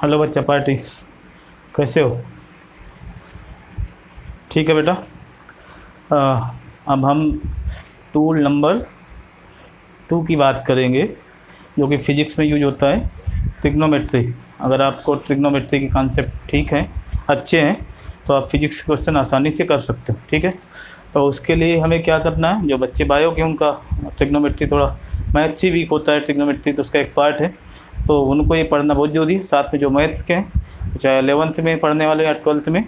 Hello बच्चा party, कैसे हो? ठीक है बेटा। अब हम टूल नंबर 2 की बात करेंगे, जो कि फ़िज़िक्स में यूज होता है, ट्रिग्नोमेट्री। अगर आपको ट्रिग्नोमेट्री के कॉन्सेप्ट ठीक हैं, अच्छे हैं, तो आप फिज़िक्स क्वेश्चन आसानी से कर सकते हो। ठीक है, तो उसके लिए हमें क्या करना है, जो बच्चे बायो के उनका ट्रिग्नोमेट्री थोड़ा मैथ्स ही वीक होता है, ट्रिग्नोमेट्री तो उसका एक पार्ट है, तो उनको ये पढ़ना बहुत ज़रूरी है। साथ में जो मैथ्स के हैं, चाहे 11th में पढ़ने वाले या 12th में,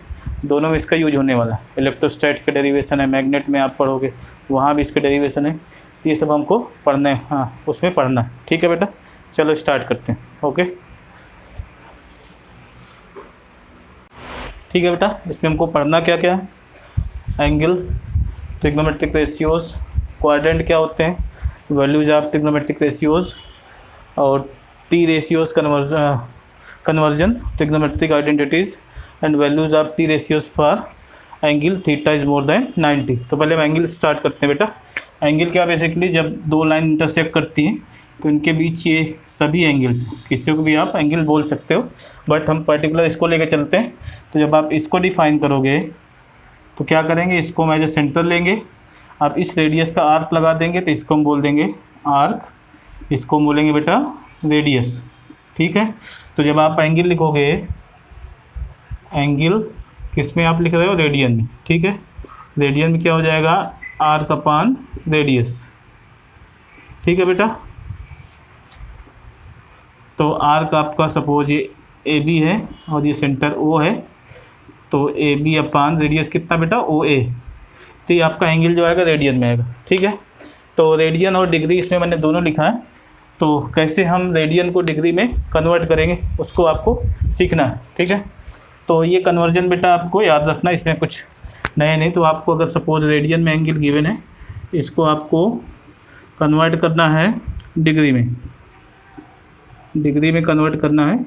दोनों में इसका यूज होने वाला है। इलेक्ट्रोस्टैट्स के डेरिवेशन है, मैग्नेट में आप पढ़ोगे वहाँ भी इसके डेरिवेशन है, तो ये सब हमको पढ़ना है। हाँ, उसमें पढ़ना है। ठीक है बेटा, चलो स्टार्ट करते हैं। ओके, ठीक है बेटा। इसमें हमको पढ़ना क्या क्या है? एंगल, ट्रिग्नोमेट्रिक रेशियोज, क्वाड्रेंट क्या होते हैं, वैल्यूज ऑफ ट्रिग्नोमेट्रिक रेशियोज, और T ratios conversion, trigonometric identities and values of T ratios for angle theta is more than 90। तो पहले हम एंगल स्टार्ट करते हैं बेटा। एंगल क्या, बेसिकली जब दो लाइन इंटरसेक्ट करती हैं तो इनके बीच ये सभी एंगल्स, किसी को भी आप एंगल बोल सकते हो, बट हम पर्टिकुलर इसको लेकर चलते हैं। तो जब आप इसको डिफाइन करोगे तो क्या करेंगे, इसको हम एज ए सेंटर लेंगे, आप इस रेडियस का आर्क लगा देंगे, तो इसको हम बोल देंगे आर्क, इसको हम बोलेंगे बेटा रेडियस। ठीक है, तो जब आप एंगल लिखोगे, एंगल किस में आप लिख रहे हो, रेडियन में। ठीक है, रेडियन में क्या हो जाएगा, आर्क अपान रेडियस। ठीक है बेटा, तो आर्क आपका सपोज ये ए बी है और ये सेंटर ओ है, तो ए बी अपान रेडियस कितना बेटा, ओ ए, तो ये आपका एंगल जो आएगा रेडियन में आएगा। ठीक है, तो रेडियन और डिग्री इसमें मैंने दोनों लिखा है, तो कैसे हम रेडियन को डिग्री में कन्वर्ट करेंगे उसको आपको सीखना है। ठीक है, तो ये कन्वर्जन बेटा आपको याद रखना, इसमें कुछ नए नहीं। तो आपको अगर सपोज रेडियन में एंगल गिवन है, इसको आपको कन्वर्ट करना है डिग्री में, डिग्री में कन्वर्ट करना है।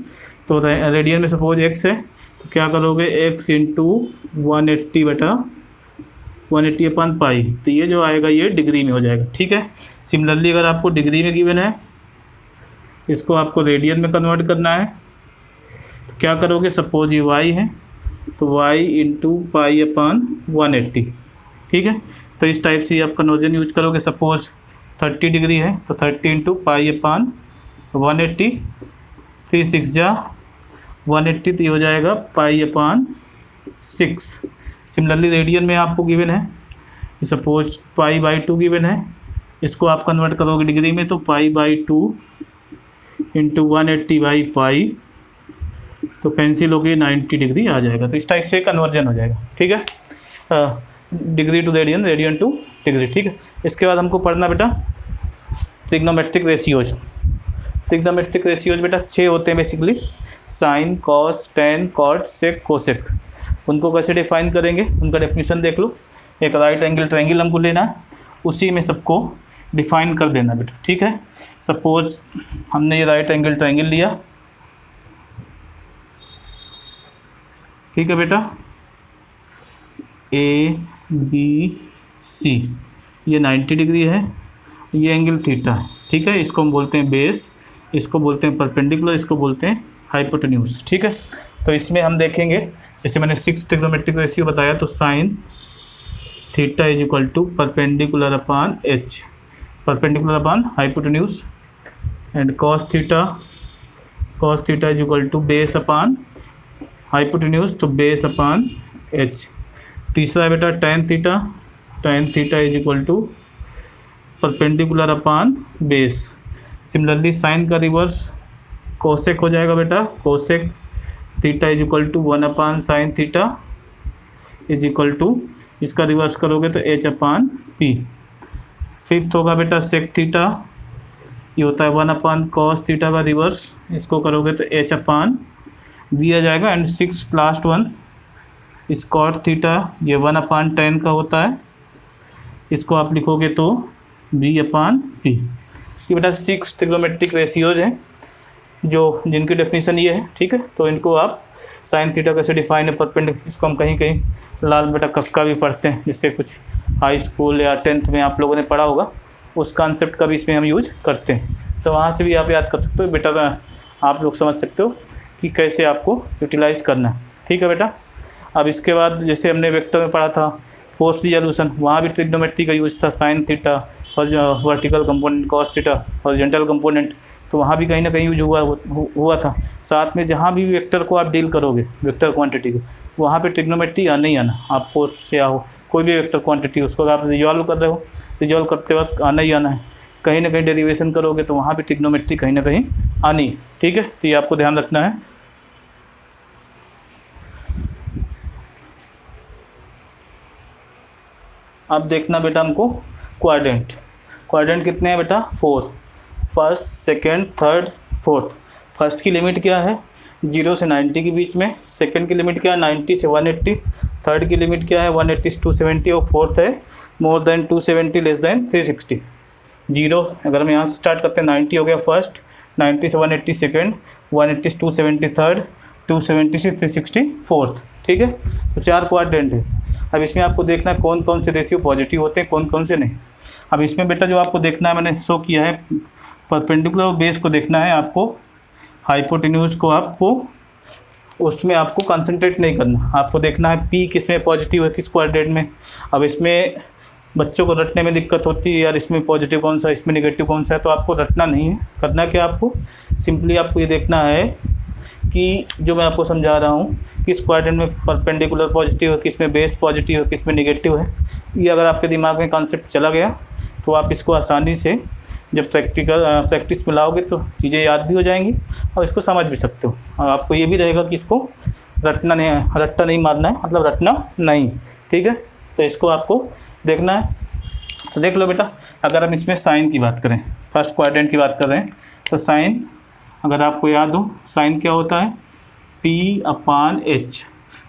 तो रेडियन में सपोज x है, तो क्या करोगे, x इंटू 180 बेटा 180 अपान पाई, तो ये जो आएगा ये डिग्री में हो जाएगा। ठीक है, सिमिलरली अगर आपको डिग्री में गिवन है, इसको आपको रेडियन में कन्वर्ट करना है, तो क्या करोगे, सपोज ये y है, तो y इंटू पाई अपान 180। ठीक है, तो इस टाइप से आप कन्वर्जन यूज करोगे। सपोज 30 डिग्री है, तो 30 इंटू पाई अपान 180, 3 6 जा 180, तो ये हो जाएगा पाई अपान 6। सिमिलरली रेडियन में आपको गिवन है, सपोज पाई बाई 2 गिवन है, इसको आप कन्वर्ट करोगे डिग्री में, तो pi by 2 into 180 by pi, तो कैंसिल हो गई 90 डिग्री आ जाएगा। तो इस टाइप से कन्वर्जन हो जाएगा। ठीक है, degree to radian, radian to degree. ठीक है, इसके बाद हमको पढ़ना बेटा ट्रिग्नोमेट्रिक रेशियोज। ट्रिग्नोमेट्रिक रेशियोज बेटा 6 होते हैं basically, sine, cos, tan, cot, sec, cosec. उनको कैसे डिफाइन करेंगे, उनका डेफिनेशन देख लो। एक राइट एंगल ट्रायंगल हमको लेना है, उसी में सबको डिफाइन कर देना बेटा। ठीक है, सपोज हमने ये राइट एंगल ट्रायंगल लिया। ठीक है बेटा, ए बी सी, ये 90 डिग्री है, ये एंगल थीटा है। ठीक है, इसको हम बोलते हैं बेस, इसको बोलते हैं परपेंडिकुलर, इसको बोलते हैं हाइपोटेन्यूज। ठीक है, तो इसमें हम देखेंगे, जैसे मैंने 6 ट्रिग्नोमेट्रिक रेशियो बताया, तो sine theta is equal to perpendicular upon H, perpendicular upon hypotenuse, and cos theta is equal to base upon hypotenuse, तो बेस अपान एच। तीसरा है बेटा tan theta is equal to perpendicular upon base. Similarly sine का reverse cosec हो जाएगा बेटा, cosec theta is equal to 1 upon sine theta is equal to, इसका reverse करोगे तो एच अपान पी। फिफ्थ होगा बेटा सेक थीटा, ये होता है 1 अपान कॉस थीटा का रिवर्स, इसको करोगे तो एच अपान बी आ जाएगा। And 6 last one cot theta, ये 1 अपान टेन का होता है, इसको आप लिखोगे तो बी अपान पी। ये बेटा 6 ट्रिग्नोमेट्रिक रेशियोज हैं जिनकी डेफिनेशन ये है। ठीक है, तो इनको आप साइन थीटा कैसे डिफाइन है, परपेंडिकुलर, इसको हम कहीं कहीं लाल बेटा कक्का भी पढ़ते हैं, जैसे कुछ हाई स्कूल या 10th में आप लोगों ने पढ़ा होगा, उस कॉन्सेप्ट का भी इसमें हम यूज करते हैं। तो वहाँ से भी आप याद कर सकते हो बेटा, आप लोग समझ सकते हो कि कैसे आपको यूटिलाइज़ करना है। ठीक है बेटा। अब इसके बाद जैसे हमने वेक्टर में पढ़ा था फोर्स रिजोल्यूशन, वहाँ भी ट्रिग्नोमेट्री का यूज़ था, साइन थीटा और जो vertical component cos theta horizontal component, तो वहाँ भी कहीं ना कहीं यूज हुआ था। साथ में जहाँ भी वेक्टर को आप डील करोगे, वेक्टर क्वांटिटी को, वहाँ पे ट्रिग्नोमेट्री आना ही आना। आप फोर्स से आओ, कोई भी वेक्टर क्वांटिटी उसको अगर आप रिजॉल्व कर रहे हो, रिजॉल्व करते वक्त आना ही आना है। कहीं ना कहीं डेरिवेशन करोगे तो वहाँ भी ट्रिग्नोमेट्री कहीं ना कहीं आनी है। ठीक है, तो ये आपको ध्यान रखना है। अब देखना बेटा हमको क्वाड्रेंट। क्वाड्रेंट कितने हैं बेटा? 4। First, second, third, fourth. First की लिमिट क्या है? 0 से 90 के बीच में। सेकंड की लिमिट क्या है? 90 से 180। थर्ड की लिमिट क्या है? 180 से 270। और फोर्थ है मोर देन 270 लेस देन 360। 0 अगर हम यहाँ से स्टार्ट करते हैं, 90 हो गया फर्स्ट, 90 से 180 सेकंड, 180 से 270 थर्ड, 270 से 360 फोर्थ। ठीक है, तो 4 क्वाड्रेंट है। अब इसमें आपको देखना है कौन कौन से रेशियो पॉजिटिव होते हैं, कौन कौन से नहीं। अब इसमें बेटा जो आपको देखना है, मैंने शो किया है, परपेंडिकुलर बेस को देखना है आपको, हाइपोटेन्यूज को आपको उसमें आपको कंसंट्रेट नहीं करना। आपको देखना है पी किस में पॉजिटिव है, किस क्वाड्रेंट में। अब इसमें बच्चों को रटने में दिक्कत होती है, यार इसमें पॉजिटिव कौन सा, इसमें नेगेटिव कौन सा है। तो आपको रटना नहीं है, करना क्या आपको, सिंपली आपको ये देखना है कि जो मैं आपको समझा रहा हूँ, किस क्वाड्रेंट में परपेंडिकुलर पॉजिटिव है, किस में बेस पॉजिटिव है, किस में नेगेटिव है। ये अगर आपके दिमाग में कॉन्सेप्ट चला गया तो आप इसको आसानी से जब प्रैक्टिस में लाओगे तो चीज़ें याद भी हो जाएंगी और इसको समझ भी सकते हो। और आपको ये भी रहेगा कि इसको रट्टा नहीं मारना है, मतलब रटना नहीं। ठीक है, तो इसको आपको देखना है। तो देख लो बेटा, अगर हम इसमें साइन की बात करें, फर्स्ट क्वाड्रेंट की बात कर रहे हैं, तो साइन अगर आपको याद हो, साइन क्या होता है? P/H।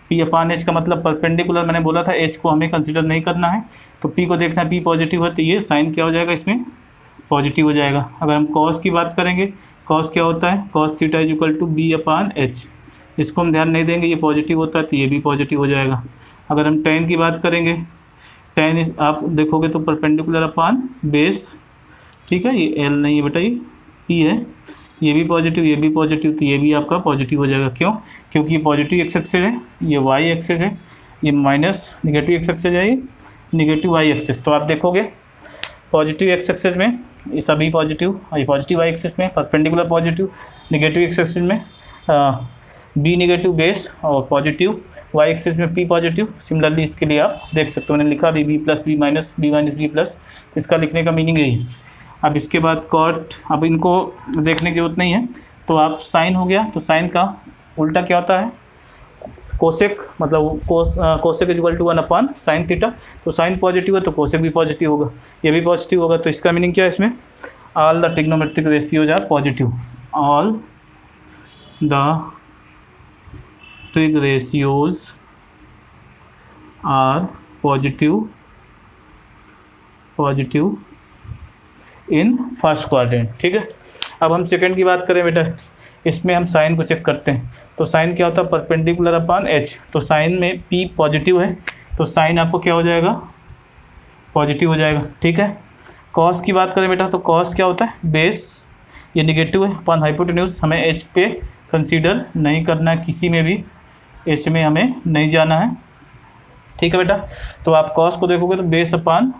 P/H का मतलब परपेंडिकुलर, मैंने बोला था H को हमें कंसिडर नहीं करना है, तो P को देखना है, P पॉजिटिव है तो ये साइन क्या हो जाएगा, इसमें पॉजिटिव हो जाएगा। अगर हम कॉस की बात करेंगे, कॉस क्या होता है? Cos theta = B/H। इसको हम ध्यान नहीं देंगे, ये पॉजिटिव होता है तो ये भी पॉजिटिव हो जाएगा। अगर हम टेन की बात करेंगे, टेन आप देखोगे तो परपेंडिकुलर अपॉन बेस। ठीक है, ये L नहीं है बेटा, ये P है, ये भी पॉजिटिव, ये भी पॉजिटिव, तो ये भी आपका पॉजिटिव हो जाएगा। क्यों? क्योंकि ये पॉजिटिव एक्स एक्सिस है, ये वाई एक्सिस है, ये माइनस नेगेटिव एक्स एक्सिस है, ये नेगेटिव वाई एक्सिस। तो आप देखोगे पॉजिटिव एक्स एक्सिस में ये सभी पॉजिटिव, ये पॉजिटिव वाई एक्सिस में perpendicular positive, negative X axis में बी नेगेटिव बेस और पॉजिटिव वाई एक्सिस में पी पॉजिटिव। सिमिलरली इसके लिए आप देख सकते हो, मैंने लिखा भी B plus B minus B minus B plus, इसका लिखने का मीनिंग यही है। अब इसके बाद कॉट, अब इनको देखने की जरूरत नहीं है, तो आप साइन हो गया, तो साइन का उल्टा क्या होता है? कोसेक, मतलब कोसेक = 1/sin थीटा। तो साइन पॉजिटिव है तो कोसेक भी पॉजिटिव होगा, ये भी पॉजिटिव होगा। तो इसका मीनिंग क्या है इसमें? All the trigonometric ratios are positive. All the trig ratios are positive in first quadrant. ठीक है, अब हम सेकंड की बात करें बेटा, इसमें हम साइन को चेक करते हैं। तो साइन क्या होता है? Perpendicular upon H। तो साइन में P पॉजिटिव है तो साइन आपको क्या हो जाएगा? पॉजिटिव हो जाएगा। ठीक है, कॉस की बात करें बेटा, तो कॉस क्या होता है? बेस, ये निगेटिव है, अपॉन हाइपोटेन्यूज। हमें H पे कंसीडर नहीं करना है, किसी में भी H में हमें नहीं जाना है। ठीक है बेटा, तो आप कॉस को देखोगे तो base upon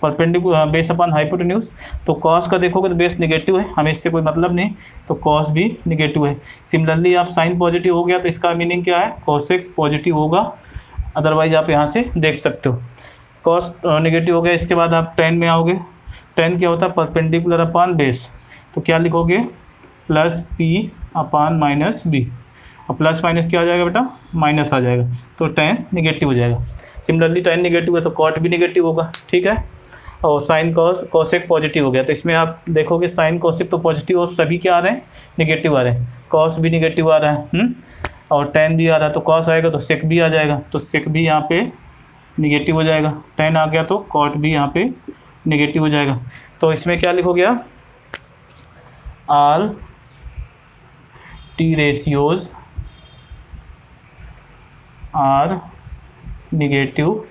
perpendicular, base upon hypotenuse. तो कॉस का देखोगे तो बेस नेगेटिव है, हमें इससे कोई मतलब नहीं, तो कॉस भी नेगेटिव है। सिमिलरली आप साइन पॉजिटिव हो गया तो इसका मीनिंग क्या है? कोसेक पॉजिटिव होगा, अदरवाइज आप यहाँ से देख सकते हो। कॉस नेगेटिव हो गया, इसके बाद आप टेन में आओगे। टेन क्या होता है? परपेंडिकुलर अपॉन बेस, तो क्या लिखोगे? Plus P/-B। और प्लस माइनस क्या हो जाएगा बेटा? माइनस आ जाएगा, तो टेन नेगेटिव हो जाएगा। सिमिलरली टेन नेगेटिव है तो कॉट भी नेगेटिव होगा। ठीक है, और साइन कोसेक पॉजिटिव हो गया, तो इसमें आप देखोगे साइन कोसेक तो पॉजिटिव और सभी क्या आ रहे हैं? नेगेटिव आ रहे हैं। कॉस भी नेगेटिव आ रहा है और टेन भी आ रहा है, तो कॉस आएगा तो सेक भी आ जाएगा, तो सेक भी यहाँ पे नेगेटिव हो जाएगा। टेन आ गया तो कॉट भी यहाँ पे नेगेटिव हो जाएगा। तो इसमें क्या लिखोगे आप? All T ratios are negative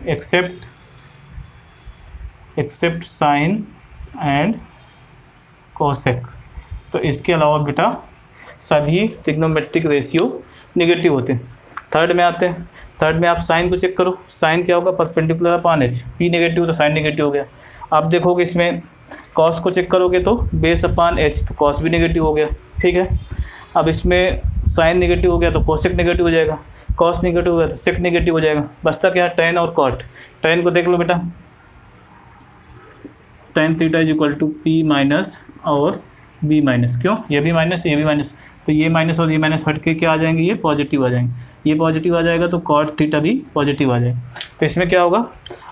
except sine and cosec. तो इसके अलावा बेटा सभी ट्रिग्नोमेट्रिक रेशियो नेगेटिव होते हैं। थर्ड में आते हैं, थर्ड में आप साइन को चेक करो, साइन क्या होगा, perpendicular upon H, P negative तो साइन नेगेटिव हो गया। आप देखोगे इसमें कॉस को चेक करोगे तो बेस अपॉन एच, तो कॉस भी नेगेटिव हो गया, ठीक है। अब इसमें साइन नेगेटिव हो गया तो कोसेक नेगेटिव हो जाएगा, कॉस नेगेटिव हो गया तो सेक नेगेटिव हो जाएगा। बचता क्या है, टेन और कॉट। टेन को देख लो बेटा, tan theta is equal to P minus और बी माइनस, क्यों, ये भी माइनस ये भी माइनस, तो ये माइनस और ये माइनस हट के क्या आ जाएंगे, ये पॉजिटिव आ जाएंगे, ये पॉजिटिव आ जाएगा तो कॉट थीटा भी पॉजिटिव आ जाएगा। तो इसमें क्या होगा,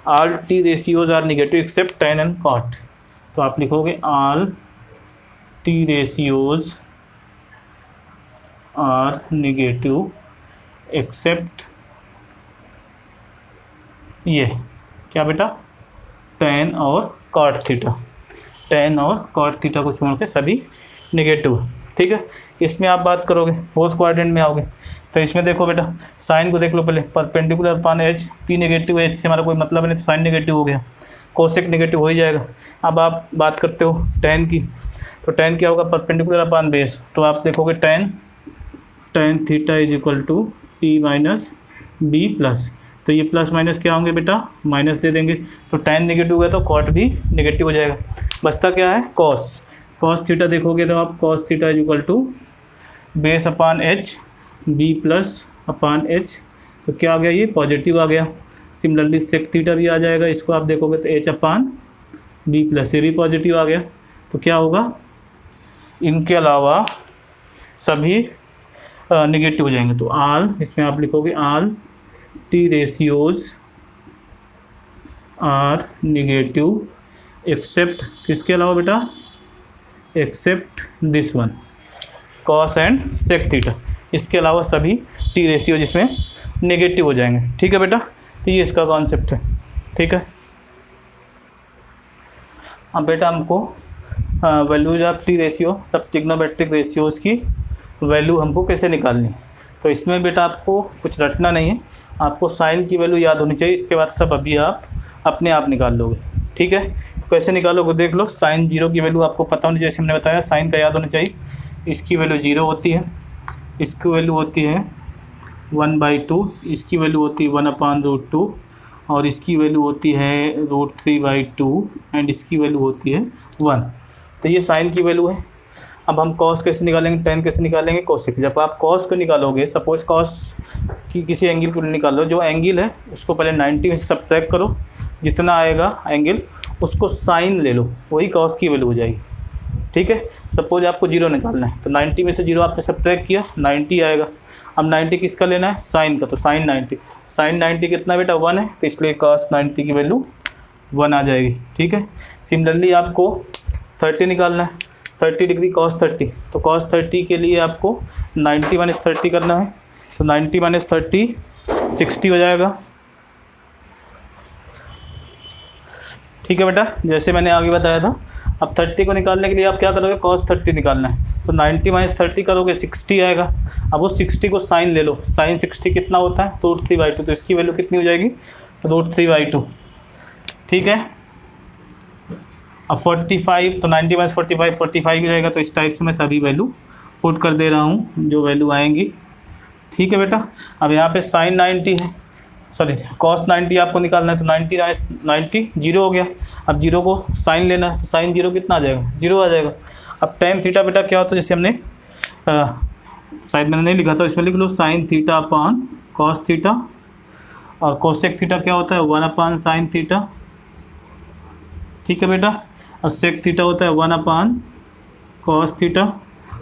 all T ratios are negative except tan and cot. तो आप लिखोगे all T ratios are negative except ये क्या बेटा, टेन और कॉट थीटा, टेन और कॉट थीटा को छोड़ के सभी नेगेटिव, ठीक है। इसमें आप बात करोगे फोर्थ क्वाड्रेंट में आओगे तो इसमें देखो बेटा, साइन को देख लो पहले, perpendicular upon H, P negative, H से हमारा कोई मतलब नहीं तो साइन नेगेटिव हो गया, कोसेक नेगेटिव हो ही जाएगा। अब आप बात करते हो टेन की, तो टेन क्या होगा, परपेंडिकुलर अपॉन बेस, तो आप देखोगे tan theta is equal to P minus B plus, तो ये प्लस माइनस क्या होंगे बेटा, माइनस दे देंगे, तो टेन नेगेटिव हो गया तो कॉट भी नेगेटिव हो जाएगा। बचता क्या है, कॉस, कॉस थीटा देखोगे तो आप cos theta is equal to base upon H, B plus upon H, तो क्या आ गया, ये पॉजिटिव आ गया। सिमिलरली सेक थीटा भी आ जाएगा, इसको आप देखोगे तो एच अपॉन बी प्लस, ये भी पॉजिटिव आ गया। तो क्या होगा, इनके अलावा सभी नेगेटिव हो जाएंगे। तो ऑल, इसमें आप लिखोगे all T ratios are negative except, किसके अलावा बेटा, except this one, cos and sec theta, इसके अलावा सभी टी रेशियो जिसमें नेगेटिव हो जाएंगे, ठीक है बेटा। तो ये इसका कॉन्सेप्ट है, ठीक है। अब बेटा हमको वैल्यूज ऑफ टी रेशियो, सब ट्रिग्नोमेट्रिक रेशियोज़ की वैल्यू हमको कैसे निकालनी है। तो इसमें बेटा आपको कुछ रटना नहीं है, आपको साइन की वैल्यू याद होनी चाहिए, इसके बाद सब अभी आप अपने आप निकाल लोगे, ठीक है। तो कैसे निकालोगे देख लो, साइन जीरो की वैल्यू आपको पता होनी चाहिए, जैसे हमने बताया साइन का याद होना चाहिए, इसकी वैल्यू जीरो होती है, इसकी वैल्यू होती है 1/2, इसकी वैल्यू होती है 1/√2 और इसकी वैल्यू होती है √3/2 एंड इसकी वैल्यू होती है 1। तो ये साइन की वैल्यू है। अब हम कॉस कैसे निकालेंगे, टेन कैसे निकालेंगे, कोसेक। जब आप कॉस को निकालोगे, सपोज कॉस की किसी एंगल को निकालो, जो एंगल है उसको पहले 90 में से सब्ट्रैक्ट करो, जितना आएगा एंगल उसको साइन ले लो, वही कॉस की वैल्यू हो जाएगी, ठीक है। सपोज आपको जीरो निकालना है तो 90 में से जीरो आपने सब्ट्रैक्ट किया, 90 आएगा। अब 90 किसका लेना है, साइन का, तो साइन 90, साइन 90 कितना बेटा 1 है, तो इसलिए कॉस 90 की वैल्यू 1 आ जाएगी, ठीक है। सिमिलरली आपको 30 निकालना है, 30 डिग्री कॉस 30, तो कॉस 30 के लिए आपको 90 - 30 करना है, तो 90 - 30 60 हो जाएगा, ठीक है बेटा, जैसे मैंने आगे बताया था। अब 30 को निकालने के लिए आप क्या करोगे, कॉस 30 निकालना है, तो 90 - 30 करोगे 60 आएगा। अब उस 60 को साइन ले लो, साइन 60 कितना होता है, √3/2, तो इसकी वैल्यू कितनी हो जाएगी, तो √3/2, ठीक है। अब 45, तो 90 - 45 45 ही रहेगा, तो इस टाइप से मैं सभी वैल्यू पुट कर दे रहा हूँ जो वैल्यू आएंगी, ठीक है बेटा। अब यहाँ पे साइन 90 है, सॉरी कॉस 90 आपको निकालना है, तो 90 - 90 जीरो हो गया। अब जीरो को साइन लेना है, तो साइन जीरो कितना आ जाएगा, जीरो आ जाएगा। अब टेन थीटा बेटा क्या होता है, जैसे हमने शायद मैंने नहीं लिखा था, इसमें लिख लो sine theta upon cos theta, और कोसेक थीटा क्या होता है 1/sin थीटा, ठीक है बेटा। और सेक थीटा होता है 1/cos थीटा,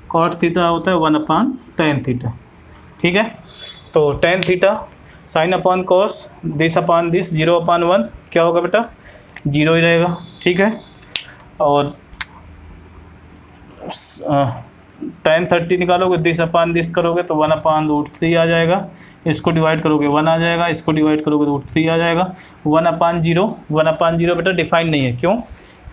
कॉट थीटा होता है 1/tan थीटा, ठीक है। तो tan theta sine upon cos, this upon this, 0/1 क्या होगा बेटा, 0 ही रहेगा, ठीक है। और tan 30 निकालोगे, दिस अपॉन दिस करोगे तो 1/√3 आ जाएगा, इसको डिवाइड करोगे 1 आ जाएगा, इसको डिवाइड करोगे √3 आ जाएगा। 1/0, 1/0 बेटा डिफाइन नहीं है, क्यों,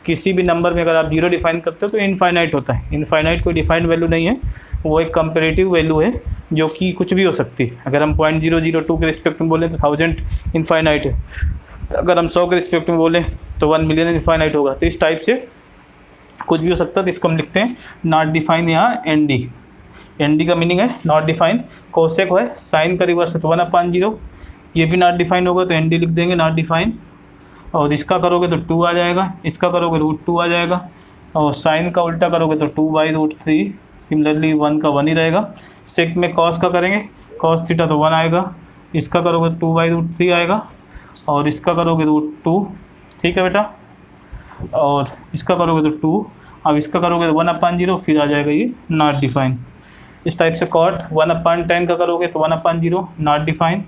किसी भी नंबर में अगर आप 0 डिफाइन करते हो तो इनफाइनाइट होता है, इनफाइनाइट कोई डिफाइंड वैल्यू नहीं है, वो एक कंपेरेटिव वैल्यू है जो कि कुछ भी हो सकती है। अगर हम 0.002 के रिस्पेक्ट में बोलें तो 1000 इनफाइनाइट है, अगर हम 100 के रिस्पेक्ट में बोलें तो 1 मिलियन इनफाइनाइट होगा। तो इस टाइप से कुछ भी हो सकता है, तो इसको हम लिखते हैं नॉट डिफाइन या ND, एन डी का मीनिंग है नॉट डिफाइन, कोसेक है साइन का रिवर्स है तो 1/0, ये भी नॉट डिफाइन होगा तो एन डी लिख देंगे नॉट डिफाइन, और इसका करोगे तो 2 आ जाएगा, इसका करोगे √2 आ जाएगा, और साइन का उल्टा करोगे तो 2/√3, सिमिलरली 1 का 1 ही रहेगा। सेक में कॉस का करेंगे, कॉस थीटा तो 1 आएगा, इसका करोगे 2/√3 आएगा, और इसका करोगे √2, ठीक है बेटा, और इसका करोगे तो 2, अब इसका करोगे तो 1/0, फिर आ जाएगा ये नॉट डिफाइन। इस टाइप से कॉट 1/10 का करोगे तो 1/0 नॉट डिफाइन,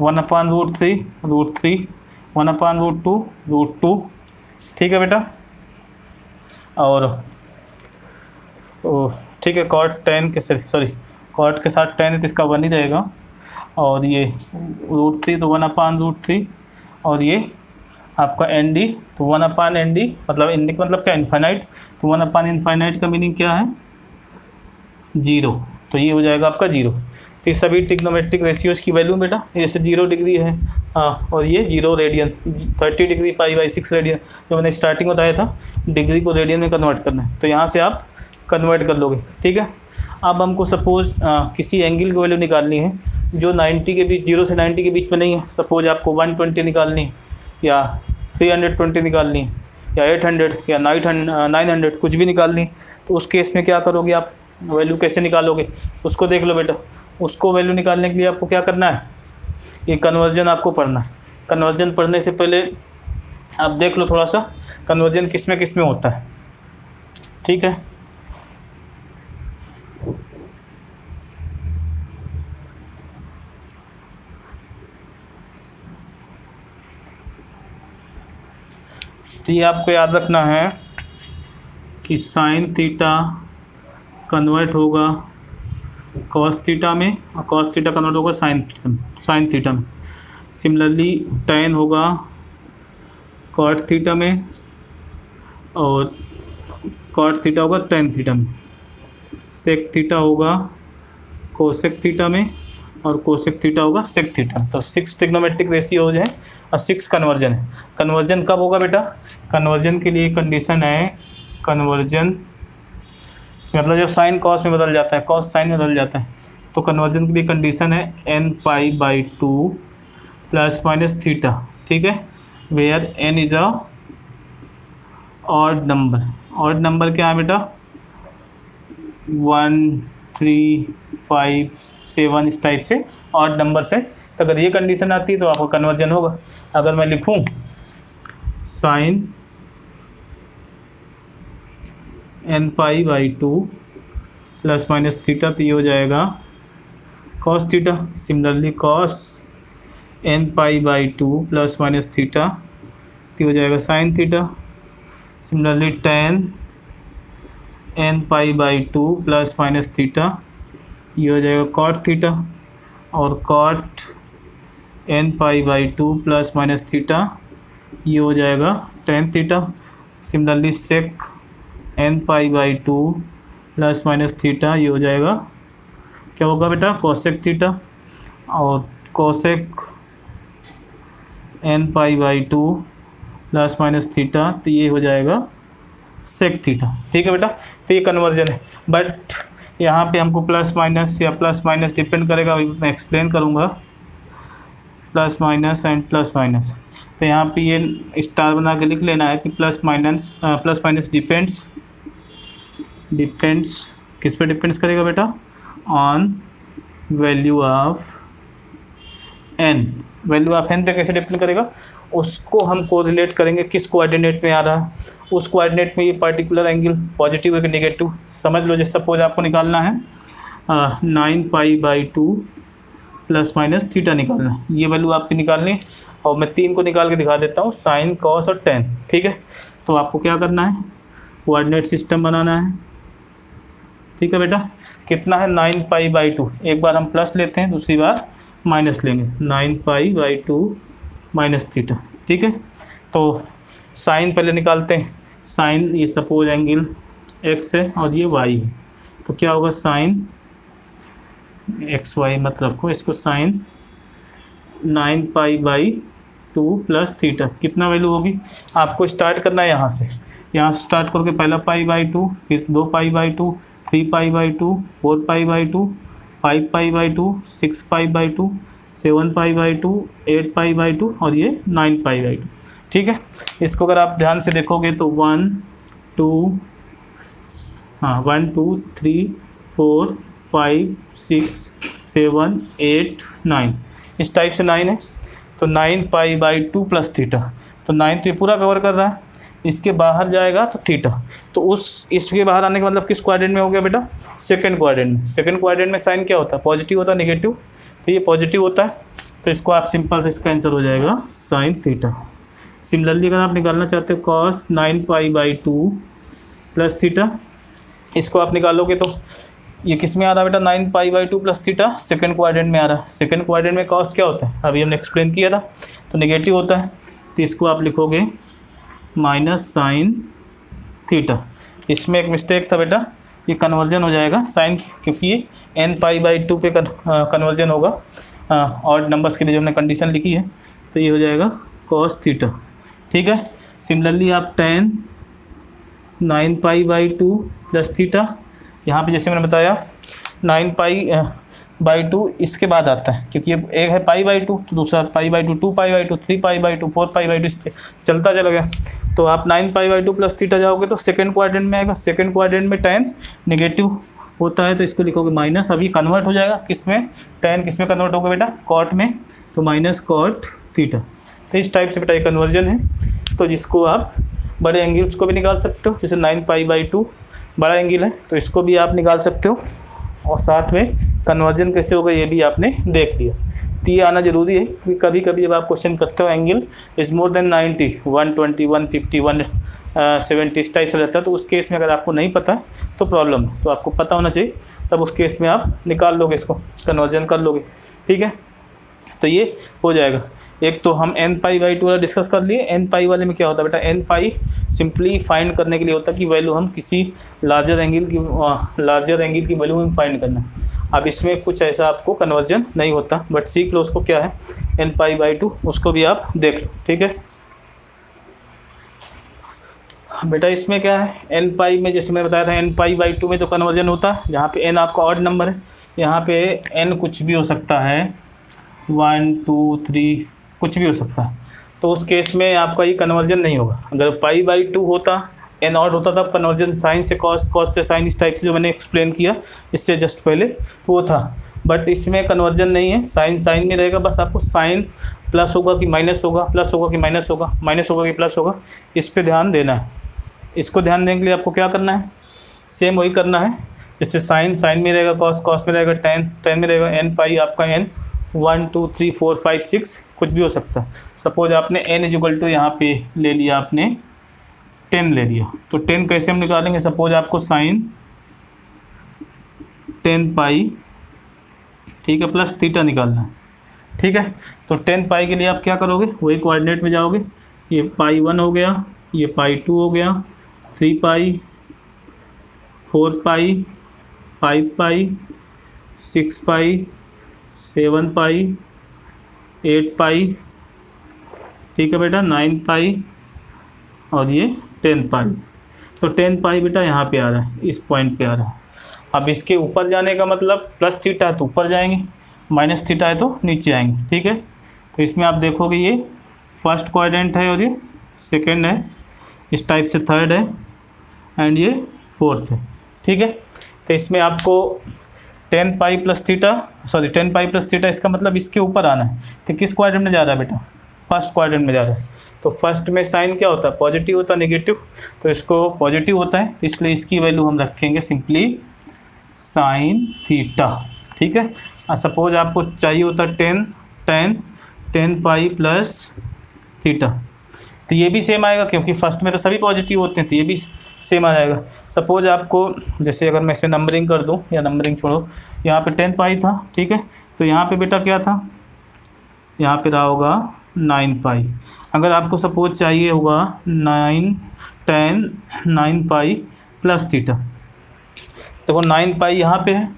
1/√3 √3, 1/√2 √2, ठीक है बेटा। और ठीक है, कॉट 10 के सॉरी कॉट के साथ 10 है तो इसका 1 ही रहेगा, और ये √3 तो 1/√3, और ये आपका एन डी तो 1/ND, मतलब एन डी मतलब क्या इन्फाइनाइट, तो 1/इन्फाइनाइट का मीनिंग क्या है 0, तो ये हो जाएगा आपका 0। तो ये सभी ट्रिग्नोमेट्रिक रेशियोज की वैल्यू बेटा, जैसे 0 डिग्री है और ये 0 रेडियन, 30 डिग्री π/6 रेडियन, जो मैंने स्टार्टिंग बताया था डिग्री को रेडियन में कन्वर्ट करना है, तो यहाँ से आप कन्वर्ट कर लोगे, ठीक है। अब हमको सपोज किसी एंगल की वैल्यू निकालनी है जो 90 के बीच, 0 से 90 के बीच में नहीं है। सपोज आपको 120 निकालनी है, या 320 निकालनी है, या 800 या 900 कुछ भी निकालनी है, तो उस केस में क्या करोगे आप, वैल्यू कैसे निकालोगे उसको देख लो बेटा। उसको वैल्यू निकालने के लिए आपको क्या करना है, ये कन्वर्जन आपको पढ़ना है। कन्वर्जन पढ़ने से पहले आप देख लो थोड़ा सा कन्वर्जन किस में होता है, ठीक है। तो ये आपको याद रखना है कि साइन थीटा कन्वर्ट होगा कॉस थीटा में, और कॉस थीटा कन्वर्ट होगा साइन थीटा में। सिमिलरली tan होगा कॉट थीटा में, और कॉट थीटा होगा tan थीटा में। सेक थीटा होगा कोसेक थीटा में, और कोसेक थीटा होगा सेक थीटा। तो 6 ट्रिग्नोमेट्रिक रेशियोज हैं और 6 कन्वर्जन है। कन्वर्जन कब होगा बेटा, कन्वर्जन के लिए कंडीशन है, कन्वर्जन मतलब जब साइन कॉस में बदल जाता है, कॉस साइन में बदल जाता है, तो कन्वर्जन के लिए कंडीशन है nπ/2 ± थीटा, ठीक है, where n is a odd number. Odd number क्या है बेटा, 1 3 5 7 इस टाइप से ऑड नंबर से। तो अगर ये कंडीशन आती है तो आपका कन्वर्जन होगा। अगर मैं लिखूं साइन nπ/2 ± थीटा, तो ये हो जाएगा cos theta. Similarly cos nπ/2 ± theta, तो हो जाएगा sine theta. Similarly tan nπ/2 ± theta, ये हो जाएगा कॉट थीटा। और कॉट nπ/2 ± थीटा, ये हो जाएगा tan थीटा। सिमिलरली सेक nπ/2 ± थीटा, ये हो जाएगा क्या होगा बेटा, कोसेक थीटा। और कोसेक nπ/2 ± थीटा, तो ये हो जाएगा सेक थीटा, ठीक है बेटा। तो ये कन्वर्जन है, बट यहाँ पे हमको प्लस माइनस या प्लस माइनस डिपेंड करेगा, अभी मैं एक्सप्लेन करूँगा plus minus and plus minus. तो यहाँ पे ये स्टार बना के लिख लेना है कि प्लस माइनस डिपेंड्स किस पे डिपेंड्स करेगा बेटा, on value of n। Value of n पे कैसे डिपेंड करेगा, उसको हम कोरिलेट करेंगे किस कोऑर्डिनेट में आ रहा है, उस कोऑर्डिनेट में ये पर्टिकुलर एंगल पॉजिटिव है कि नेगेटिव। समझ लो, जैसे सपोज आपको निकालना है 9π/2 ± थीटा निकालना है, ये वैल्यू आपकी निकालनी है। और मैं 3 को निकाल के दिखा देता हूँ, साइन कॉस और tan, ठीक है। तो आपको क्या करना है, कोऑर्डिनेट सिस्टम बनाना है, ठीक है बेटा। कितना है 9π/2, एक बार हम प्लस लेते हैं, दूसरी बार माइनस लेंगे, 9π/2 − थीटा, ठीक है। तो साइन पहले निकालते हैं, साइन ये सपोज एंगल x है और ये y है, तो क्या होगा साइन xy मत रखो इसको, साइन 9π/2 + थीटा, कितना वैल्यू होगी, आपको स्टार्ट करना है यहाँ से स्टार्ट करके पहला π/2, फिर 2π/2, 3π/2, 4π/2, 5π/2, 6π/2, 7π/2, 8π/2 और ये 9π/2। ठीक है, इसको अगर आप ध्यान से देखोगे तो 1 2 3 4 5 6 7 8 9 इस टाइप से 9 है। तो 9π/2 प्लस थीटा, तो 9 तो ये पूरा कवर कर रहा है, इसके बाहर जाएगा तो थीटा। तो उस इसके बाहर आने का मतलब किस क्वाड्रेंट में हो गया बेटा? सेकंड क्वाड्रेंट में। सेकंड क्वाड्रेंट में साइन क्या होता है? पॉजिटिव होता है, नेगेटिव? तो ये पॉजिटिव होता है, तो इसको आप सिंपल से इसका आंसर हो जाएगा साइन थीटा। सिमिलरली अगर आप निकालना चाहते हो कॉस 9π/2 प्लस थीटा, इसको आप निकालोगे तो ये किस में आ रहा है बेटा? 9π/2 प्लस थीटा सेकंड क्वाड्रेंट में आ रहा है। सेकंड क्वाड्रेंट में कॉस क्या होता है? अभी हमने एक्सप्लेन किया था, तो नेगेटिव होता है, तो इसको आप लिखोगे माइनस साइन थीटा। इसमें एक मिस्टेक था बेटा, ये कन्वर्जन हो जाएगा साइन, क्योंकि ये nπ/2 पे कन्वर्जन होगा और नंबर्स के लिए जो हमने कंडीशन लिखी है, तो ये हो जाएगा कॉस थीटा। ठीक है, सिमिलरली आप tan 9π/2 प्लस थीटा, यहाँ पे जैसे मैंने बताया 9π/2 इसके बाद आता है, क्योंकि ये एक है π/2 तो दूसरा π/2, 2π/2, 3π/2, 4π/2 चलता चला गया। तो आप 9π/2 प्लस थीटा जाओगे तो सेकंड क्वाड्रेंट में आएगा। सेकंड क्वाड्रेंट में tan नेगेटिव होता है, तो इसको लिखोगे माइनस। अभी कन्वर्ट हो जाएगा किस में? tan किस में कन्वर्ट होगा बेटा? कॉट में, तो माइनस कॉट थीटा। तो इस टाइप से बेटा ये कन्वर्जन है, तो जिसको आप बड़े एंगल्स को भी निकाल सकते हो, जैसे 9π/2 बड़ा एंगल है तो इसको भी आप निकाल सकते हो, और साथ में कन्वर्जन कैसे होगा ये भी आपने देख लिया। तो ये आना ज़रूरी है, क्योंकि कभी कभी जब आप क्वेश्चन करते हो एंगल इज़ मोर देन 90, 120, 150, 170 इस टाइप से रहता है, तो उस केस में अगर आपको नहीं पता है तो प्रॉब्लम है। तो आपको पता होना चाहिए, तब उस केस में आप निकाल लोगे, इसको कन्वर्जन कर लोगे। ठीक है, तो ये हो जाएगा। एक तो हम nπ/2 वाला डिस्कस कर लिए। nπ वाले में क्या होता है बेटा? nπ सिंपली फाइंड करने के लिए होता है कि वैल्यू हम किसी लार्जर एंगल की वैल्यू हम फाइंड करना है। अब इसमें कुछ ऐसा आपको कन्वर्जन नहीं होता, बट सीख लो उसको क्या है nπ/2, उसको भी आप देख लो। ठीक है बेटा, इसमें क्या है nπ में, जैसे मैं बताया था nπ/2 में तो कन्वर्जन होता है, जहाँ पे n आपका ऑड नंबर है, यहाँ पे n कुछ भी हो सकता है, 1 2 3 कुछ भी हो सकता है, तो उस केस में आपका ये कन्वर्जन नहीं होगा। अगर π/2 होता, n ऑड होता, तब कन्वर्जन साइन से कॉस, कॉस से साइन, इस टाइप से जो मैंने एक्सप्लेन किया इससे जस्ट पहले, तो वो था। बट इसमें कन्वर्जन नहीं है, साइन साइन में रहेगा, बस आपको साइन प्लस होगा कि माइनस होगा, प्लस होगा कि माइनस होगा, माइनस होगा कि प्लस होगा, इस पर ध्यान देना है। इसको ध्यान देने के लिए आपको क्या करना है? सेम वही करना है, जैसे साइन साइन में रहेगा, कॉस कॉस में रहेगा, tan में रहेगा, nπ आपका n 1 2 3 4 5 6 कुछ भी हो सकता है। सपोज आपने n = यहाँ पे ले लिया, आपने 10 ले लिया, तो 10 कैसे हम निकालेंगे? सपोज आपको साइन 10π, ठीक है, प्लस थीटा निकालना है। ठीक है, तो 10π के लिए आप क्या करोगे? वही कोऑर्डिनेट में जाओगे, ये π1 हो गया, ये π2 हो गया, 3π, 4π, 5π, 6π, 7π, 8π, ठीक है बेटा, 9π और ये 10π। तो 10π बेटा यहाँ पे आ रहा है, इस पॉइंट पे आ रहा है। अब इसके ऊपर जाने का मतलब प्लस थीटा है तो ऊपर जाएंगे, माइनस थीटा है तो नीचे आएंगे। ठीक है, तो इसमें आप देखोगे ये फर्स्ट क्वाड्रेंट है और ये सेकेंड है, इस टाइप से थर्ड है एंड ये फोर्थ है। ठीक है, तो इसमें आपको 10π प्लस थीटा, इसका मतलब इसके ऊपर आना है। तो किस क्वाड्रेंट में जा रहा है बेटा? फर्स्ट क्वाड्रेंट में जा रहा है। तो फर्स्ट में साइन क्या होता है? पॉजिटिव होता है, नेगेटिव? तो इसको पॉजिटिव होता है, तो इसलिए इसकी वैल्यू हम रखेंगे सिंपली साइन थीटा। ठीक है, सपोज आपको चाहिए होता 10π प्लस थीटा, तो ये भी सेम आएगा, क्योंकि फर्स्ट में तो सभी पॉजिटिव होते हैं, तो ये भी सेम आ जाएगा। सपोज आपको, जैसे अगर मैं इसमें नंबरिंग कर दूं, या नंबरिंग छोड़ो, यहाँ पे 10π था, ठीक है, तो यहाँ पे बेटा क्या था? यहाँ पे रहा होगा 9π। अगर आपको सपोज चाहिए होगा 9π प्लस थीटा, तो वो 9π यहाँ पे है।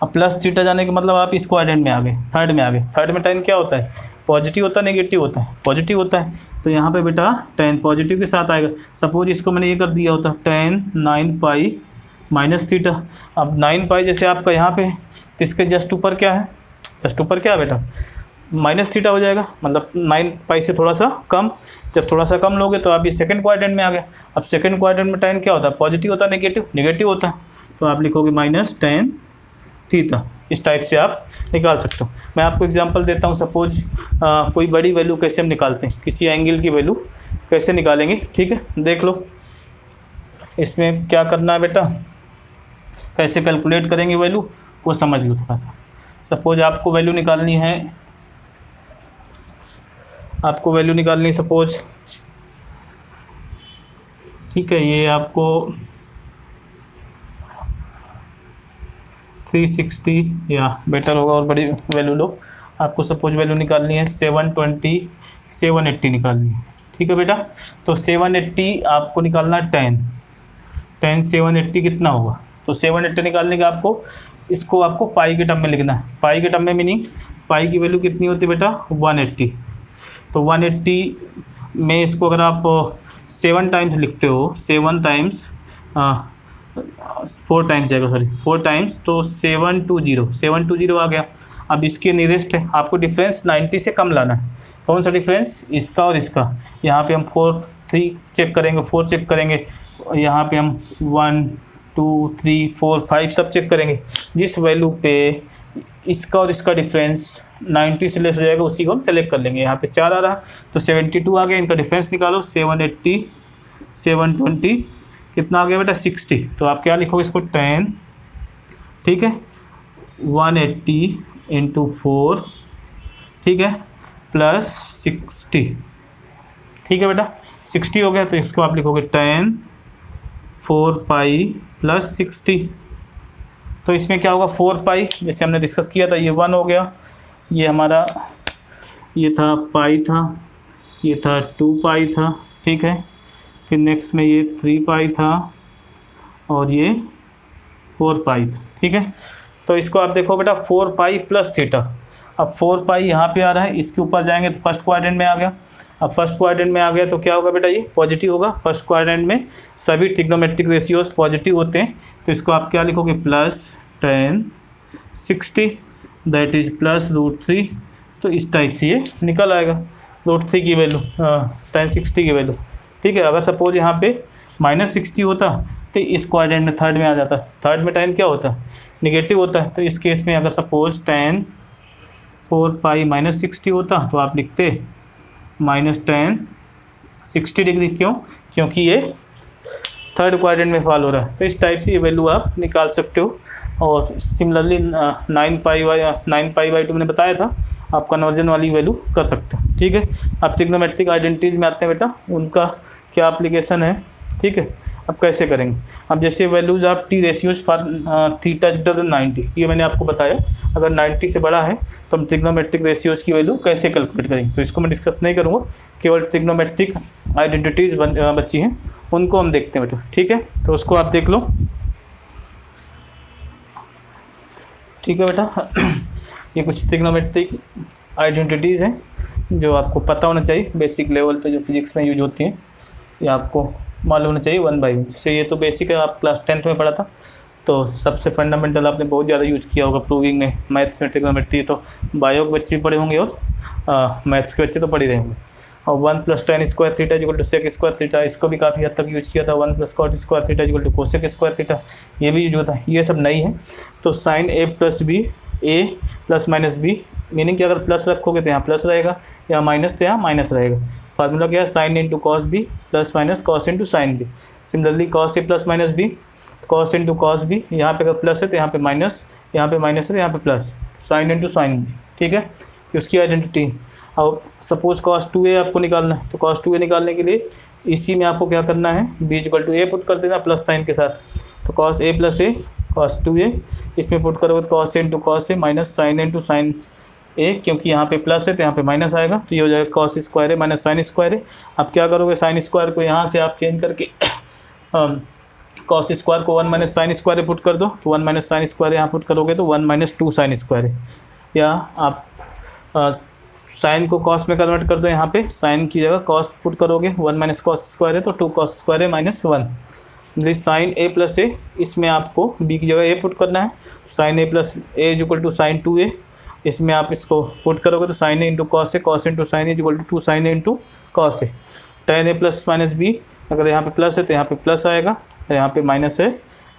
अब प्लस थीटा जाने का मतलब आप इस क्वाड्रेंट में आ गए, थर्ड में आ गए। थर्ड में tan क्या होता है? पॉजिटिव होता है, नेगेटिव होता है? पॉजिटिव होता है, तो यहाँ पे बेटा tan पॉजिटिव के साथ आएगा। सपोज इसको मैंने ये कर दिया होता tan 9π माइनस थीटा। अब 9 पाई जैसे आपका यहाँ पे, तो इसके जस्ट ऊपर क्या है, जस्ट ऊपर क्या है बेटा, माइनस थीटा हो जाएगा, मतलब 9 पाई से थोड़ा सा कम। जब थोड़ा सा कम लोगे तो आप ये सेकंड क्वाड्रेंट में आ गए। अब सेकंड क्वाड्रेंट में tan क्या होता है, पॉजिटिव होता है नेगेटिव, नेगेटिव होता है, तो आप लिखोगे माइनस tan थीटा। इस टाइप से आप निकाल सकते हो। मैं आपको एग्जांपल देता हूँ, सपोज कोई बड़ी वैल्यू कैसे हम निकालते हैं, किसी एंगल की वैल्यू कैसे निकालेंगे, ठीक है, देख लो। इसमें क्या करना है बेटा, कैसे कैलकुलेट करेंगे वैल्यू वो समझ लो थोड़ा सा। सपोज आपको वैल्यू निकालनी है, आपको वैल्यू निकालनी सपोज, ठीक है, ये आपको 360 या बेटर होगा और बड़ी वैल्यू लो। आपको सपोज वैल्यू निकालनी है 720, 780 निकालनी है, ठीक है बेटा। तो 780 आपको निकालना है tan 780 कितना होगा, तो 780 निकालने का आपको इसको आपको पाई के टर्म में लिखना है। पाई के टर्म में मीनिंग पाई की वैल्यू कितनी होती है बेटा, 180। तो 180 में इसको अगर आप 7 टाइम्स लिखते हो, 7 टाइम्स 4 टाइम्स जाएगा, सॉरी 4 टाइम्स, तो 720 आ गया। अब इसके नियरेस्ट है, आपको डिफरेंस 90 से कम लाना है। कौन सा डिफरेंस, इसका और इसका। यहाँ पे हम 4 3 चेक करेंगे, 4 चेक करेंगे, यहाँ पे हम 1 2 3 4 5 सब चेक करेंगे। जिस वैल्यू पे इसका और इसका डिफरेंस 90 से लेस हो जाएगा उसी को हम सेलेक्ट कर लेंगे। यहाँ पे 4 आ रहा तो 72 आ गया, इनका डिफरेंस निकालो। 780 720 कितना आ गया बेटा, 60। तो आप क्या लिखोगे इसको, tan, ठीक है, 180 इंटू 4, ठीक है, प्लस 60, ठीक है बेटा, 60 हो गया। तो इसको आप लिखोगे tan 4 पाई प्लस 60। तो इसमें क्या होगा, 4 पाई जैसे हमने डिस्कस किया था, ये 1 हो गया, ये हमारा ये था पाई था, ये था 2 पाई था, ठीक है। फिर नेक्स्ट में ये 3 पाई था और ये 4 पाई था, ठीक है। तो इसको आप देखो बेटा 4 पाई प्लस थीटा। अब 4 पाई यहाँ पे आ रहा है, इसके ऊपर जाएंगे तो फर्स्ट क्वाड्रेंट में आ गया। अब फर्स्ट क्वाड्रेंट में आ गया तो क्या होगा बेटा, ये पॉजिटिव होगा। फर्स्ट क्वाड्रेंट में सभी ट्रिग्नोमेट्रिक रेशियोज पॉजिटिव होते हैं। तो इसको आप क्या लिखोगे, plus tan 60 that is plus √3। तो इस टाइप से ये निकल आएगा √3 की वैल्यू, tan 60 की वैल्यू, ठीक है। अगर सपोज यहाँ पे -60 होता तो इस क्वाड्रेंट में थर्ड में आ जाता। थर्ड में tan क्या होता है, निगेटिव होता है। तो इस केस में अगर सपोज tan 4 पाई -60 होता तो आप लिखते -tan 60 डिग्री। क्यों, क्योंकि ये थर्ड क्वाड्रेंट में फॉल हो रहा है। तो इस टाइप से ये वैल्यू आप निकाल सकते हो। और सिमिलरली 9 पाई बाई 2 मैंने बताया था, आप कन्वर्जन वाली वैल्यू कर सकते हो, ठीक है। अब ट्रिग्नोमेट्रिक आइडेंटिटीज़ में आते हैं बेटा, उनका क्या एप्लीकेशन है, ठीक है। अब कैसे करेंगे, अब जैसे वैल्यूज़ आप T ratios for theta greater than 90, ये मैंने आपको बताया। अगर 90 से बड़ा है तो हम ट्रिग्नोमेट्रिक रेशियोज की वैल्यू कैसे कैलकुलेट करेंगे, तो इसको मैं डिस्कस नहीं करूँगा। केवल ट्रिग्नोमेट्रिक आइडेंटिटीज़ बची हैं, उनको हम देखते हैं बेटा, ठीक है। तो उसको आप देख लो, ठीक है बेटा। ये कुछ ट्रिग्नोमेट्रिक आइडेंटिटीज़ हैं जो आपको पता होना चाहिए, बेसिक लेवल पे जो फिजिक्स में यूज होती हैं, ये आपको मालूम होना चाहिए 1 बाई 1। जैसे ये तो बेसिक है, आप क्लास 10th में पढ़ा था, तो सबसे फंडामेंटल आपने बहुत ज़्यादा यूज किया होगा प्रूविंग में। मैथ्स में ट्रिग्नोमेट्री तो बायो के बच्चे भी पढ़े होंगे और मैथ्स के बच्चे तो पढ़ ही रहे होंगे। और 1 + tan square theta equal to sec square theta, इसको भी काफ़ी हद तक यूज किया था। 1 + cot square theta equal to cosec square theta, ये भी यूज होता है। ये सब नहीं है। तो sin a + b, a ± b, meaning कि अगर प्लस रखोगे तो यहाँ प्लस रहेगा, या माइनस तो यहाँ माइनस रहेगा। फार्मूला क्या है, sin × cos b ± cos × sin b। Similarly cos a ± b, cos × cos b, यहाँ पे अगर प्लस है तो यहाँ पे माइनस, यहाँ पे माइनस है तो यहाँ पे प्लस, sin × sin b, ठीक है। उसकी आइडेंटिटी। अब सपोज cos 2a आपको निकालना है, तो cos 2a निकालने के लिए इसी में आपको क्या करना है, b = a पुट कर देना प्लस साइन के साथ। तो cos a + a cos 2a, इसमें पुट करोगे तो cos a × cos a minus sin × sin a, क्योंकि यहाँ पे प्लस है तो यहाँ पे माइनस आएगा, तो ये हो जाएगा cos square a minus sin square a। अब क्या करोगे, sin स्क्वायर को यहाँ से आप चेंज करके cos स्क्वायर को 1 - sin स्क्वायर a पुट कर दो, तो 1 - sin स्क्वायर यहाँ पुट करोगे तो 1 - 2 sin स्क्वायर a। या आप साइन को कॉस में कन्वर्ट कर दो, यहाँ पे साइन की जगह कॉस पुट करोगे, 1 - cos स्क्वायर है तो 2 cos स्क्वायर है -1। साइन ए प्लस ए, इसमें आपको बी की जगह ए पुट करना है। Sine A plus A is equal to sine 2a, इसमें आप इसको पुट करोगे तो sine A into cos A, cos into sine A is equal to 2 sine A into cos A. Tan A plus minus B, अगर यहाँ पे plus है तो यहाँ पे प्लस आएगा, यहाँ पे माइनस है,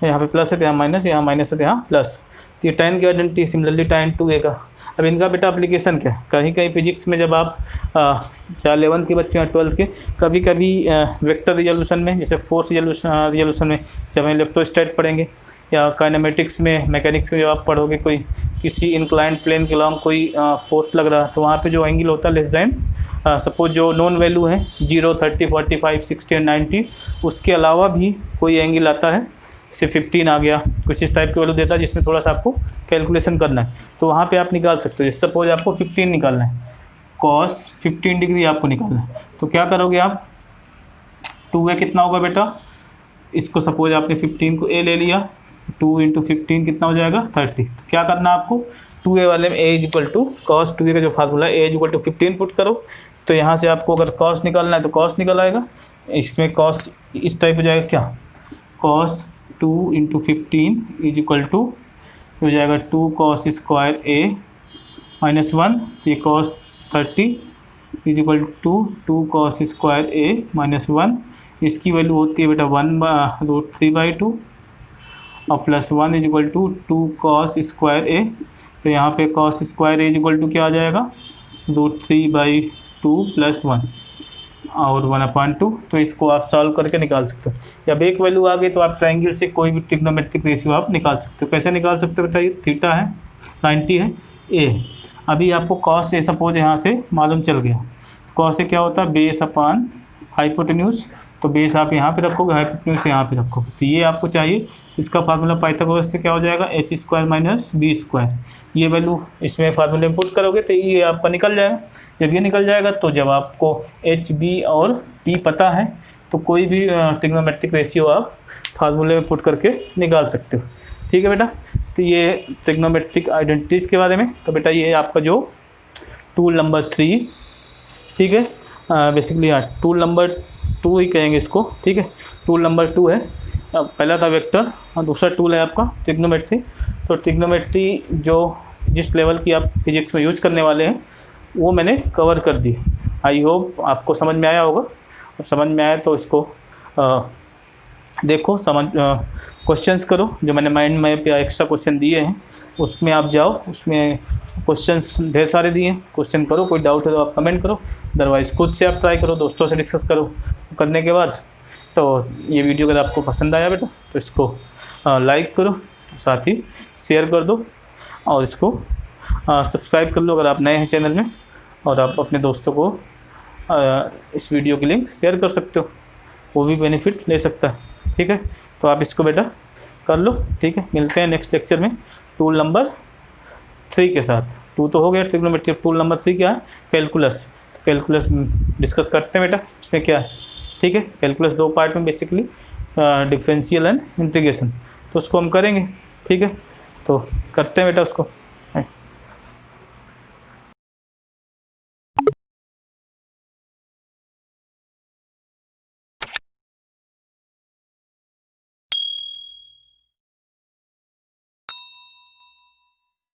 यहाँ पे प्लस है तो यहाँ माइनस, यहाँ माइनस है तो यहाँ प्लस। तो ये tan की आइडेंटिटी, सिमिलरली tan 2a का। अब इनका बेटा एप्लीकेशन क्या है, कहीं कहीं फिजिक्स में जब आप चाहे 11th के बच्चे हैं 12th के, कभी कभी वेक्टर रिजोल्यूशन में, जैसे फोर्स रिजोल्यूशन में जब हम इलेक्ट्रोस्टैट पढ़ेंगे, या काइनेमेटिक्स में, मैकेनिक्स में जब आप पढ़ोगे कोई किसी इंक्लाइंड प्लेन के अलॉन्ग कोई फोर्स लग रहा है, तो वहाँ पे जो एंगल होता है लेस देन सपोज जो नॉन वैल्यू है 0, 30, 45, 60 एंड 90, उसके अलावा भी कोई एंगल आता है, जैसे 15 आ गया, कुछ इस टाइप की वैल्यू देता है जिसमें थोड़ा सा आपको कैलकुलेशन करना है, तो वहाँ पे आप निकाल सकते हो। जैसे सपोज आपको 15 निकालना है, cos 15 डिग्री आपको निकालना है, तो क्या करोगे आप, 2a कितना होगा बेटा, इसको सपोज आपने 15 को a ले लिया, 2 इंटू 15 कितना हो जाएगा 30। तो क्या करना है आपको, 2a वाले में a is equal to cos 2a का जो फार्मूला है a is equal to 15 put करो, तो यहाँ से आपको अगर cos निकालना है तो cos निकल आएगा, इसमें cos इस टाइप हो जाएगा, क्या cos 2 into 15 is equal to हो जाएगा 2 cos स्क्वायर a माइनस 1, ये cos 30 is equal to 2 cos square a minus 1, इसकी वैल्यू होती है बेटा 1/√3/2 और plus 1 is equal to 2 cos square a, तो यहाँ पे cos square a is equal to क्या आ जाएगा, √3/2 प्लस 1 और 1/2। तो इसको आप सॉल्व करके निकाल सकते हो। जब एक वैल्यू आ गई तो आप ट्रायंगल से कोई भी ट्रिग्नोमेट्रिक रेशियो आप निकाल सकते हो। कैसे निकाल सकते हो बेटा, ये थीटा है, 90 है, a, अभी आपको cos a सपोज यहाँ से मालूम चल गया, cos a क्या होता है, बेस अपॉन हाइपोटेन्यूज, तो बेस आप यहाँ पे रखोगे, हाइपोटेन्यूज यहाँ पे रखोगे, तो ये आपको चाहिए। इसका फार्मूला पाइथागोरस से क्या हो जाएगा, h square minus B square, ये वैल्यू इसमें फार्मूले में पुट करोगे तो ये आपका निकल जाएगा। जब ये निकल जाएगा तो जब आपको h, b और p पता है तो कोई भी ट्रिग्नोमेट्रिक रेशियो आप फार्मूले में पुट करके निकाल सकते हो। ठीक है बेटा, तो ये ट्रिग्नोमेट्रिक आइडेंटिटीज़ के बारे में। तो बेटा ये आपका जो टूल नंबर 3, ठीक है, बेसिकली टूल नंबर 2 ही कहेंगे इसको, ठीक है, टूल नंबर 2 है। पहला था वेक्टर और दूसरा टूल है आपका ट्रिग्नोमेट्री। तो ट्रिग्नोमेट्री जो जिस लेवल की आप फिजिक्स में यूज करने वाले हैं वो मैंने कवर कर दी। आई होप आपको समझ में आया होगा, और समझ में आया तो इसको देखो, क्वेश्चंस करो, जो मैंने माइंड मैप या एक्स्ट्रा क्वेश्चन दिए हैं उसमें आप जाओ, उसमें क्वेश्चंस ढेर सारे दिए हैं, क्वेश्चन करो, कोई डाउट है तो आप कमेंट करो, अदरवाइज़ खुद से आप ट्राई करो, दोस्तों से डिस्कस करो। करने के बाद तो ये वीडियो अगर आपको पसंद आया बेटा तो इसको लाइक करो, साथ ही शेयर कर दो और इसको सब्सक्राइब कर लो अगर आप नए हैं चैनल में, और आप अपने दोस्तों को इस वीडियो की लिंक शेयर कर सकते हो, वो भी बेनिफिट ले सकता है। ठीक है, तो आप इसको बेटा कर लो। ठीक है, मिलते हैं नेक्स्ट लेक्चर में टूल नंबर 3 के साथ। 2 तो हो गया ट्रिग्नोमेट्री, टूल नंबर 3 क्या है, कैलकुलस। कैलकुलस डिस्कस करते हैं बेटा, इसमें क्या है। ठीक है, कैलकुलस 2 पार्ट में बेसिकली, डिफरेंशियल एंड इंटीग्रेशन, तो उसको हम करेंगे। ठीक है, तो करते हैं बेटा उसको।